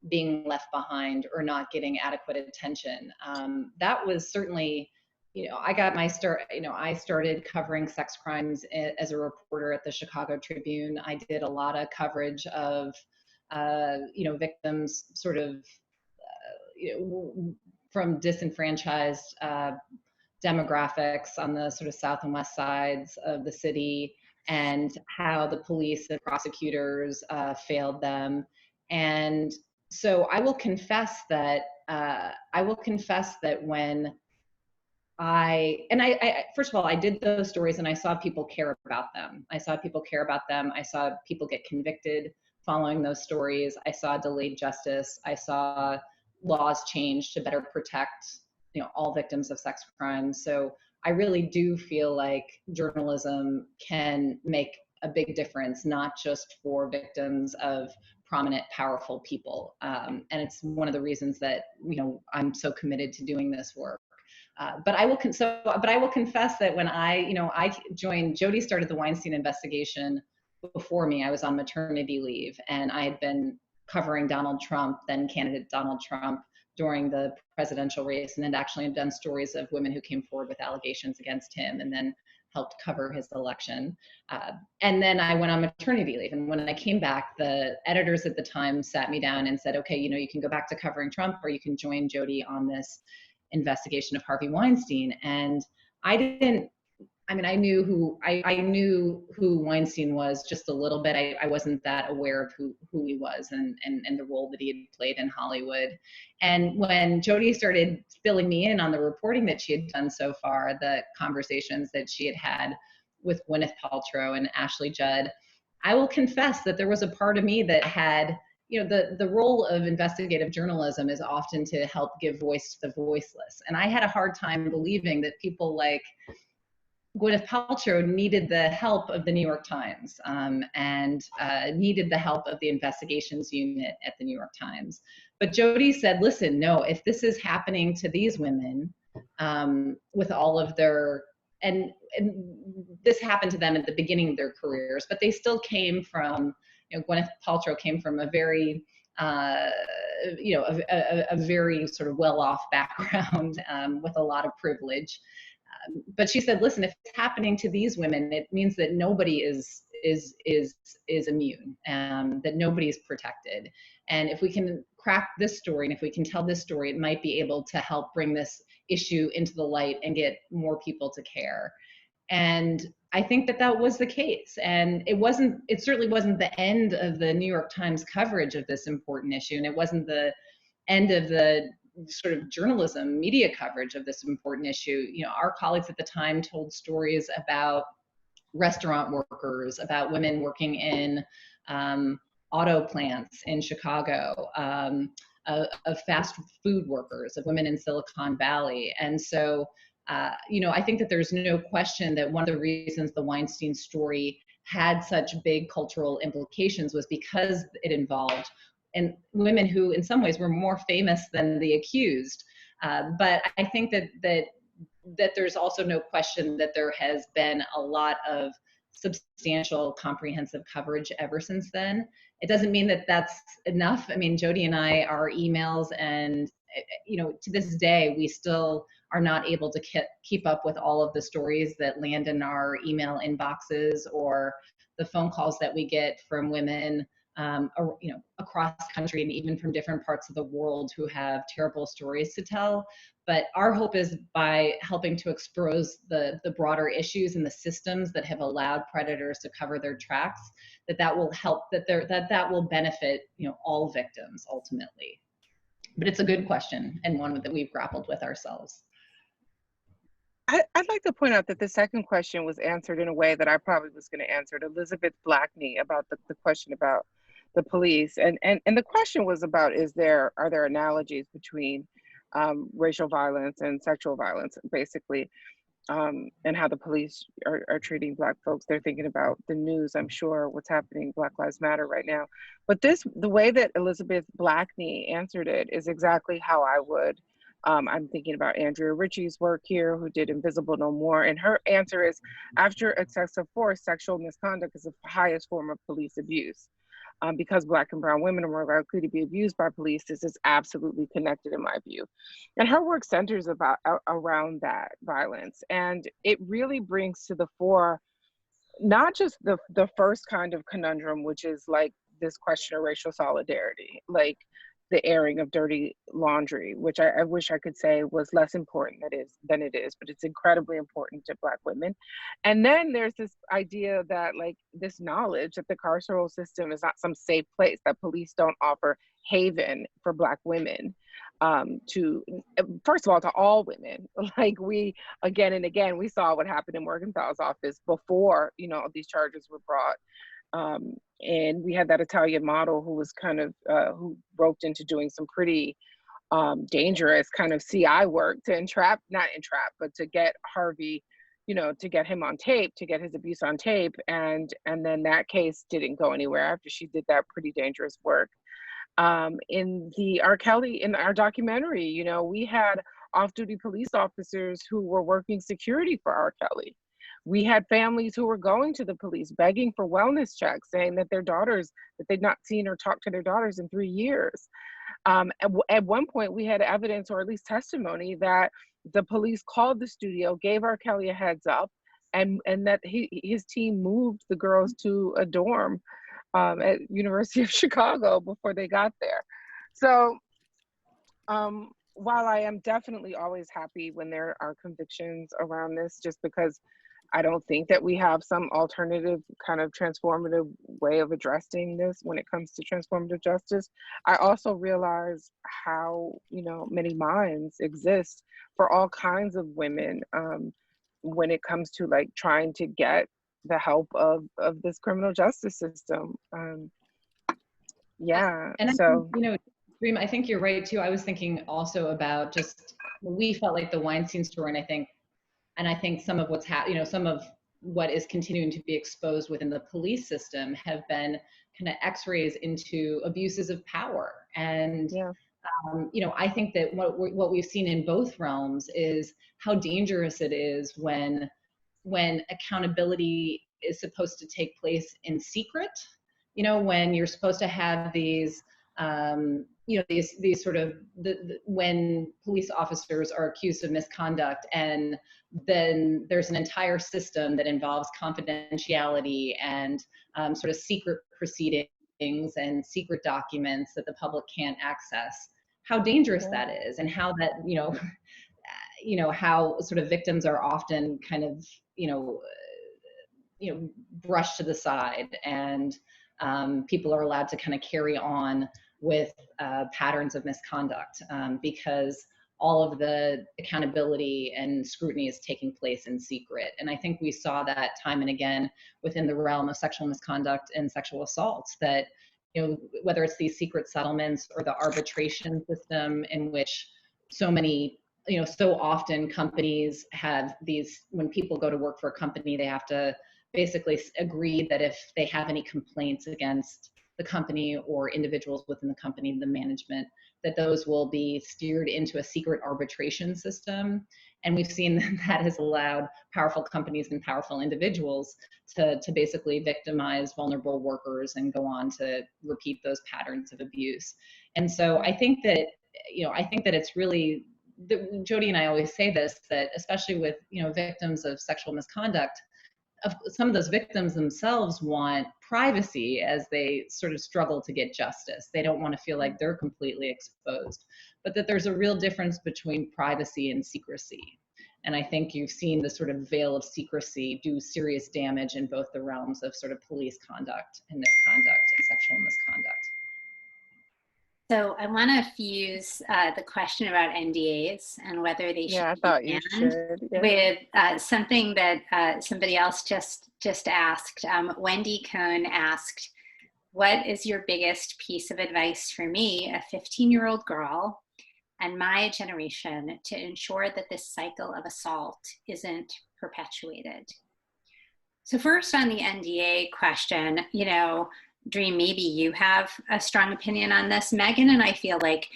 being left behind or not getting adequate attention? That was certainly, I got my start, I started covering sex crimes as a reporter at the Chicago Tribune. I did a lot of coverage of, victims sort of, from disenfranchised demographics on the sort of south and west sides of the city, and how the police and prosecutors failed them. And so I will confess that when I first of all, I did those stories and I saw people care about them. I saw people get convicted following those stories. I saw delayed justice. I saw laws change to better protect, all victims of sex crimes. So I really do feel like journalism can make a big difference, not just for victims of prominent, powerful people. And it's one of the reasons that, I'm so committed to doing this work. But I will confess that when I joined, Jodi started the Weinstein investigation before me. I was on maternity leave, and I had been covering Donald Trump, then candidate Donald Trump, during the presidential race, and had actually done stories of women who came forward with allegations against him, and then helped cover his election. And then I went on maternity leave. And when I came back, the editors at the time sat me down and said, okay, you can go back to covering Trump, or you can join Jodi on this investigation of Harvey Weinstein. And I knew who Weinstein was just a little bit. I wasn't that aware of who he was and the role that he had played in Hollywood. And when Jodi started filling me in on the reporting that she had done so far, the conversations that she had had with Gwyneth Paltrow and Ashley Judd, I will confess that there was a part of me that had, the role of investigative journalism is often to help give voice to the voiceless. And I had a hard time believing that people like Gwyneth Paltrow needed the help of the New York Times and needed the help of the investigations unit at the New York Times. But Jodi said, listen, no, if this is happening to these women with all of their, and this happened to them at the beginning of their careers, but they still came from, Gwyneth Paltrow came from a very, a very sort of well-off background with a lot of privilege. But she said, listen, if it's happening to these women, it means that nobody is immune, that nobody is protected. And if we can crack this story, and if we can tell this story, it might be able to help bring this issue into the light and get more people to care. And I think that was the case. And it certainly wasn't the end of the New York Times coverage of this important issue. And it wasn't the end of the sort of journalism, media coverage of this important issue. Our colleagues at the time told stories about restaurant workers, about women working in auto plants in Chicago, of fast food workers, of women in Silicon Valley. And so, I think that there's no question that one of the reasons the Weinstein story had such big cultural implications was because it involved and women who in some ways were more famous than the accused. But I think that there's also no question that there has been a lot of substantial comprehensive coverage ever since then. It doesn't mean that that's enough. I mean, Jodi and I, our emails, and to this day, we still are not able to keep up with all of the stories that land in our email inboxes or the phone calls that we get from women across the country and even from different parts of the world who have terrible stories to tell. But our hope is by helping to expose the broader issues and the systems that have allowed predators to cover their tracks, that will help, that will benefit, all victims ultimately. But it's a good question, and one that we've grappled with ourselves. I'd like to point out that the second question was answered in a way that I probably was going to answer it. Elizabeth Blackney about the question about the police, and the question was about, are there analogies between racial violence and sexual violence, basically, and how the police are treating Black folks. They're thinking about the news, I'm sure, what's happening, Black Lives Matter right now. But the way that Elizabeth Blackney answered it is exactly how I would. I'm thinking about Andrea Ritchie's work here, who did Invisible No More. And her answer is, after excessive force, sexual misconduct is the highest form of police abuse. Because Black and brown women are more likely to be abused by police, this is absolutely connected in my view. And her work centers around that violence. And it really brings to the fore, not just the first kind of conundrum, which is like this question of racial solidarity, like the airing of dirty laundry, which I wish I could say was less important than it is, but it's incredibly important to Black women. And then there's this idea that, like, this knowledge that the carceral system is not some safe place, that police don't offer haven for Black women, first of all, to all women. Like, we, again and again, we saw what happened in Morgenthal's office before, these charges were brought. And we had that Italian model who was kind of, who roped into doing some pretty dangerous kind of CI work to but to get Harvey, to get him on tape, to get his abuse on tape. And then that case didn't go anywhere after she did that pretty dangerous work. In the R. Kelly, in our documentary, we had off-duty police officers who were working security for R. Kelly. We had families who were going to the police begging for wellness checks, saying that their daughters, that they'd not seen or talked to their daughters in 3 years. At one point, we had evidence, or at least testimony, that the police called the studio, gave R. Kelly a heads up, and that his team moved the girls to a dorm at University of Chicago before they got there. So while I am definitely always happy when there are convictions around this, just because I don't think that we have some alternative kind of transformative way of addressing this when it comes to transformative justice, I also realize how, many minds exist for all kinds of women when it comes to like trying to get the help of this criminal justice system. Yeah. And so, I think, Dream, I think you're right too. I was thinking also about just, we felt like the Weinstein story, and I think some of what's some of what is continuing to be exposed within the police system have been kind of x-rays into abuses of power. And, yeah. I think that what we've seen in both realms is how dangerous it is when accountability is supposed to take place in secret, when you're supposed to have these, these sort of, when police officers are accused of misconduct, and then there's an entire system that involves confidentiality and sort of secret proceedings and secret documents that the public can't access, how dangerous that is, and how that, how sort of victims are often kind of, brushed to the side, and people are allowed to kind of carry on with patterns of misconduct because all of the accountability and scrutiny is taking place in secret. And I think we saw that time and again within the realm of sexual misconduct and sexual assaults, that, whether it's these secret settlements or the arbitration system in which so many, so often companies have these, when people go to work for a company, they have to basically agree that if they have any complaints against the company or individuals within the company, the management, that those will be steered into a secret arbitration system. And we've seen that has allowed powerful companies and powerful individuals to basically victimize vulnerable workers and go on to repeat those patterns of abuse. And so I think that, it's really, Jodi and I always say this, that especially with, victims of sexual misconduct, some of those victims themselves want privacy as they sort of struggle to get justice. They don't want to feel like they're completely exposed, but that there's a real difference between privacy and secrecy. And I think you've seen the sort of veil of secrecy do serious damage in both the realms of sort of police conduct and misconduct and sexual misconduct. So I want to fuse the question about NDAs and whether they should be banned with something that somebody else just asked. Wendy Cohn asked, what is your biggest piece of advice for me, a 15-year-old girl, and my generation, to ensure that this cycle of assault isn't perpetuated? So first, on the NDA question, Dream, maybe you have a strong opinion on this. Megan and I feel like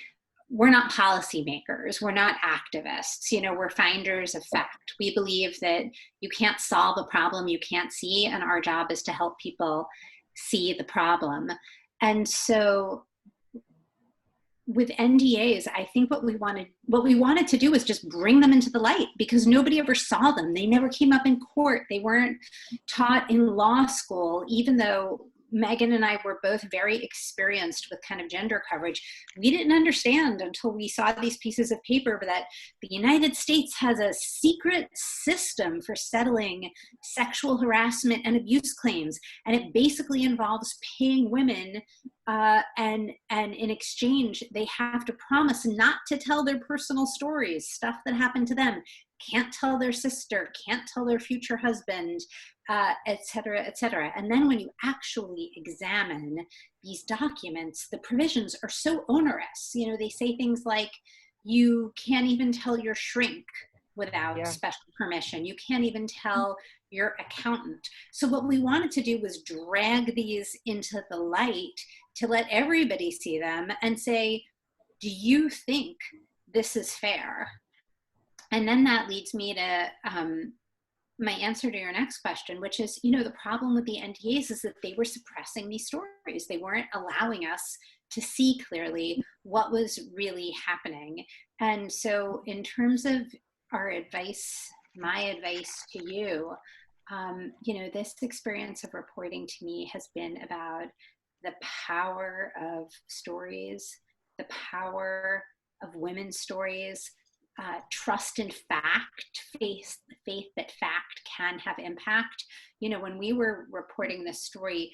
we're not policymakers. We're not activists. We're finders of fact. We believe that you can't solve a problem you can't see, and our job is to help people see the problem. And so with NDAs, I think what we wanted to do was just bring them into the light, because nobody ever saw them. They never came up in court. They weren't taught in law school, even though Megan and I were both very experienced with kind of gender coverage. We didn't understand until we saw these pieces of paper that the United States has a secret system for settling sexual harassment and abuse claims. And it basically involves paying women and in exchange, they have to promise not to tell their personal stories, stuff that happened to them, can't tell their sister, can't tell their future husband, et cetera, et cetera. And then when you actually examine these documents, the provisions are so onerous. They say things like, you can't even tell your shrink without special permission. You can't even tell your accountant. So what we wanted to do was drag these into the light to let everybody see them and say, do you think this is fair? And then that leads me to my answer to your next question, which is, the problem with the NDAs is that they were suppressing these stories. They weren't allowing us to see clearly what was really happening. And so in terms of our advice, my advice to you, this experience of reporting to me has been about the power of stories, the power of women's stories, trust in fact, faith that fact can have impact. When we were reporting this story,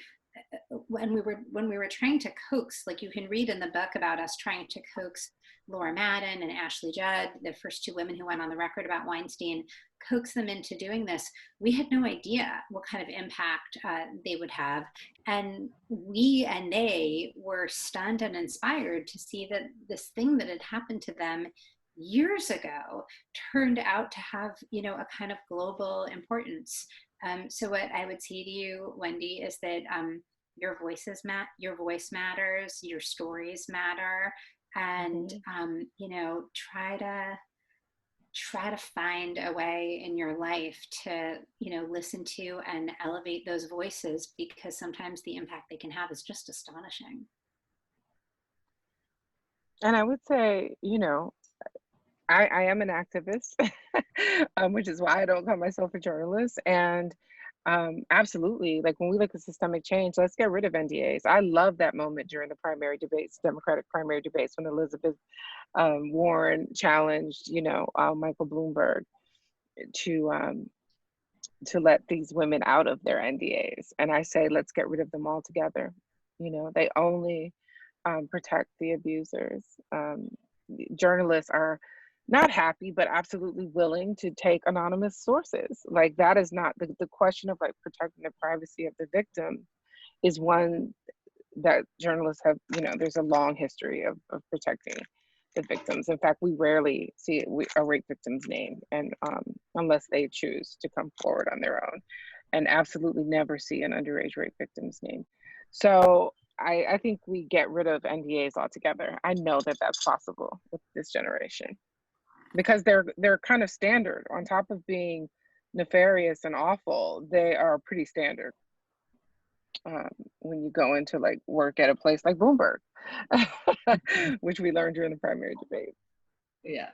when we were trying to coax, like you can read in the book about us trying to coax Laura Madden and Ashley Judd, the first two women who went on the record about Weinstein, coax them into doing this. We had no idea what kind of impact they would have. And we and they were stunned and inspired to see that this thing that had happened to them years ago turned out to have, a kind of global importance. So what I would say to you, Wendy, is that your voice matters, your stories matter, and try to find a way in your life to listen to and elevate those voices, because sometimes the impact they can have is just astonishing. And I would say, I am an activist, which is why I don't call myself a journalist. And absolutely, like when we look at systemic change, let's get rid of NDAs. I love that moment during the primary debates, Democratic primary debates, when Elizabeth Warren challenged, Michael Bloomberg to let these women out of their NDAs. And I say, let's get rid of them altogether. They only protect the abusers. Journalists are not happy, but absolutely willing to take anonymous sources. Like, that is not the question of like protecting the privacy of the victim is one that journalists have, there's a long history of protecting the victims. In fact, we rarely see a rape victim's name, and unless they choose to come forward on their own, and absolutely never see an underage rape victim's name. So I think we get rid of NDAs altogether. I know that that's possible with this generation, because they're kind of standard. On top of being nefarious and awful, they are pretty standard when you go into like work at a place like Bloomberg, which we learned during the primary debate. Yeah.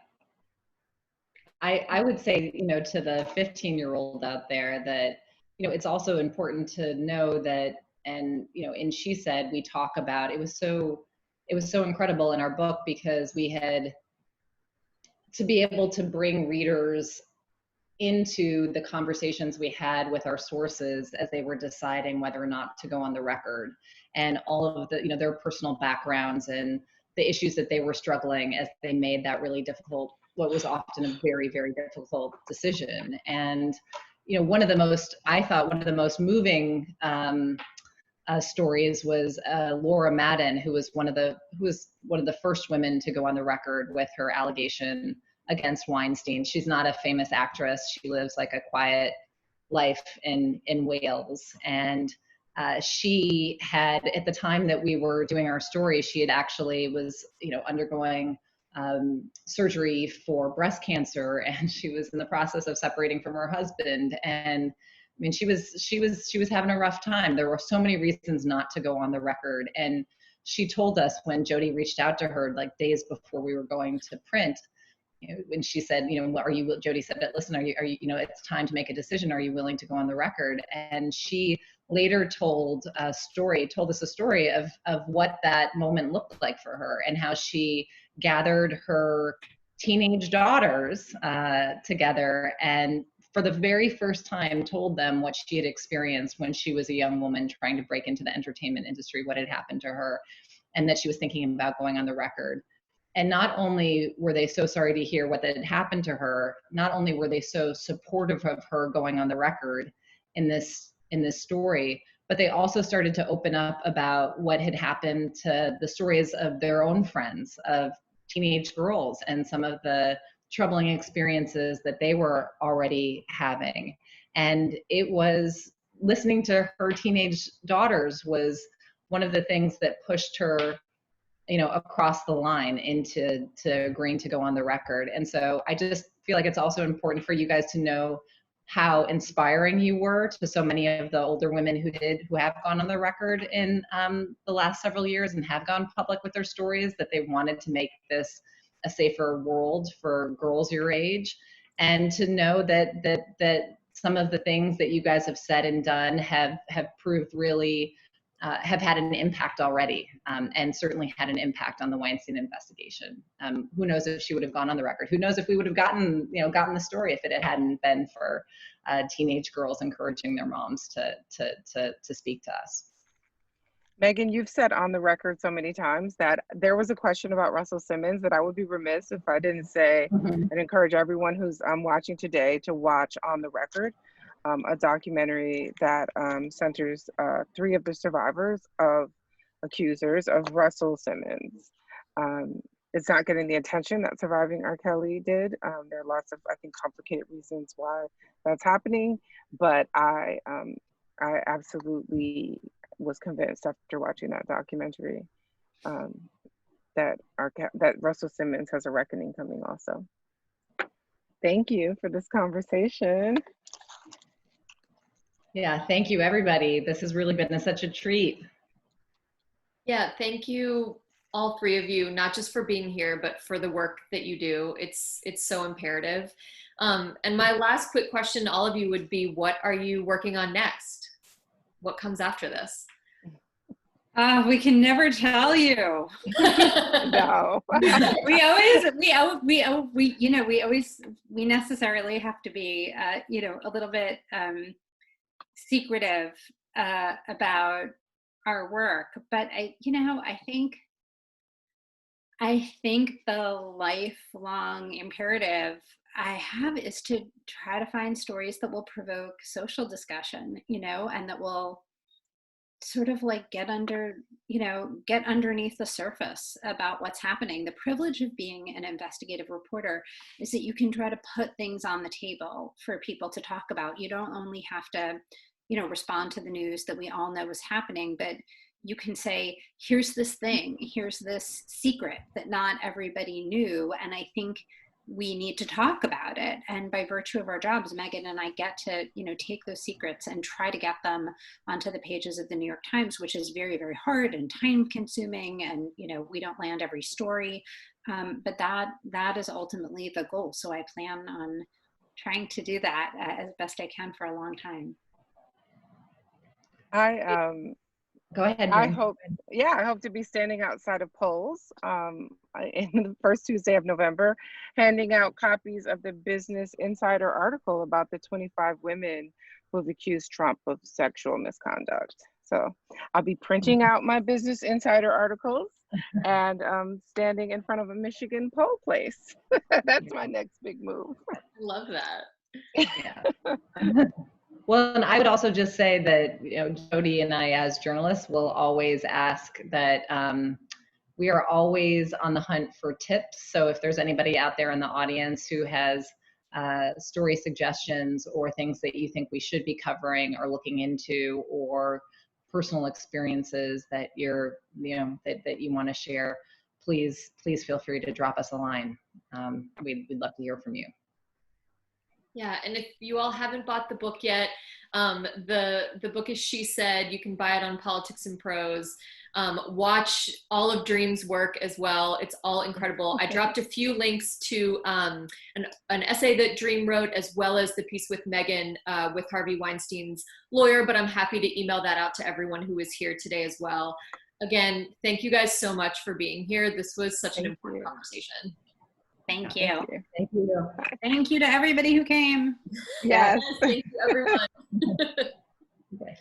I would say, to the 15-year-old out there that, it's also important to know that, and, and She Said, we talk about, it was so incredible in our book, because we had to be able to bring readers into the conversations we had with our sources as they were deciding whether or not to go on the record, and all of the, their personal backgrounds and the issues that they were struggling as they made that really difficult, what was often a very, very difficult decision. And, one of the most moving stories was Laura Madden, who was one of the first women to go on the record with her allegation against Weinstein. She's not a famous actress. She lives like a quiet life in Wales. And she had, at the time that we were doing our story, she had actually was, undergoing surgery for breast cancer, and she was in the process of separating from her husband. And I mean, she was having a rough time. There were so many reasons not to go on the record. And she told us, when Jodi reached out to her, like days before we were going to print, when she said, Jodi said, listen, are you, it's time to make a decision. Are you willing to go on the record? And she later told us a story of what that moment looked like for her, and how she gathered her teenage daughters together, and for the very first time told them what she had experienced when she was a young woman trying to break into the entertainment industry, what had happened to her, and that she was thinking about going on the record. And not only were they so sorry to hear what had happened to her, not only were they so supportive of her going on the record in this story, but they also started to open up about what had happened to the stories of their own friends, of teenage girls, and some of the troubling experiences that they were already having. And it was, listening to her teenage daughters was one of the things that pushed her, across the line into agreeing to go on the record. And so I just feel like it's also important for you guys to know how inspiring you were to so many of the older women who have gone on the record in the last several years and have gone public with their stories, that they wanted to make this a safer world for girls your age, and to know that some of the things that you guys have said and done have proved really have had an impact already, and certainly had an impact on the Weinstein investigation. Who knows if she would have gone on the record? Who knows if we would have gotten the story if it hadn't been for teenage girls encouraging their moms to speak to us. Megan, you've said on the record so many times that there was a question about Russell Simmons that I would be remiss if I didn't say and encourage everyone who's watching today to watch On the Record, a documentary that centers 3 of the survivors of accusers of Russell Simmons. It's not getting the attention that surviving R. Kelly did. There are lots of, I think, complicated reasons why that's happening, but I absolutely was convinced after watching that documentary that Russell Simmons has a reckoning coming also. Thank you for this conversation. Yeah, thank you, everybody. This has really been such a treat. Yeah, thank you, all 3 of you, not just for being here, but for the work that you do. It's so imperative. And my last quick question to all of you would be, what are you working on next? What comes after this? We can never tell you. No. we necessarily have to be, a little bit secretive about our work. But I think the lifelong imperative I have is to try to find stories that will provoke social discussion, and that will sort of like get underneath the surface about what's happening. The privilege of being an investigative reporter is that you can try to put things on the table for people to talk about. You don't only have to, respond to the news that we all know is happening, but you can say, here's this thing, here's this secret that not everybody knew, and I think we need to talk about it. And by virtue of our jobs, Megan and I get to, take those secrets and try to get them onto the pages of the New York Times, which is very, very hard and time consuming. And, we don't land every story, but that is ultimately the goal. So I plan on trying to do that as best I can for a long time. Go ahead. I hope to be standing outside of polls in the first Tuesday of November, handing out copies of the Business Insider article about the 25 women who have accused Trump of sexual misconduct. So I'll be printing out my Business Insider articles and standing in front of a Michigan poll place. That's my next big move. Love that. Yeah. Well, and I would also just say that, Jodi and I as journalists will always ask that we are always on the hunt for tips. So if there's anybody out there in the audience who has story suggestions or things that you think we should be covering or looking into, or personal experiences that that you want to share, please feel free to drop us a line. We'd love to hear from you. Yeah, and if you all haven't bought the book yet, the book is She Said. You can buy it on Politics and Prose. Watch all of Dream's work as well. It's all incredible. I dropped a few links to an essay that Dream wrote, as well as the piece with Megan with Harvey Weinstein's lawyer, but I'm happy to email that out to everyone who is here today as well. Again, thank you guys so much for being here. This was such an important conversation. Thank you. Thank you. Thank you to everybody who came. Yes. Thank you, everyone. Okay.